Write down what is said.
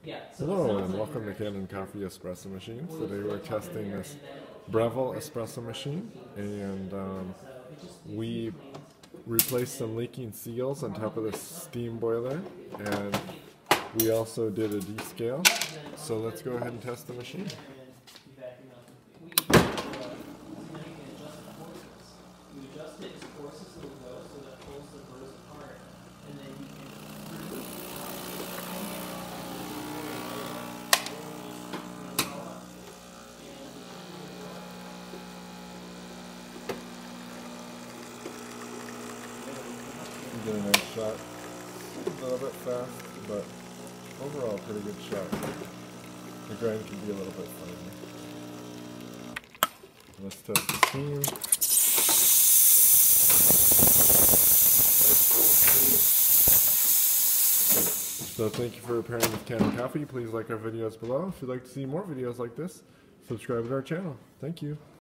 Hello and welcome to Kanen Coffee Espresso Machines. Today we're testing this Breville espresso machine, and we replaced some leaking seals on top of this steam boiler, and we also did a descale. So let's go ahead and test the machine. Get a nice shot. A little bit fast, but overall pretty good shot. The grind can be a little bit finer. Let's test the steam. So thank you for repairing with Kanen Coffee. Please like our videos below. If you'd like to see more videos like this, subscribe to our channel. Thank you.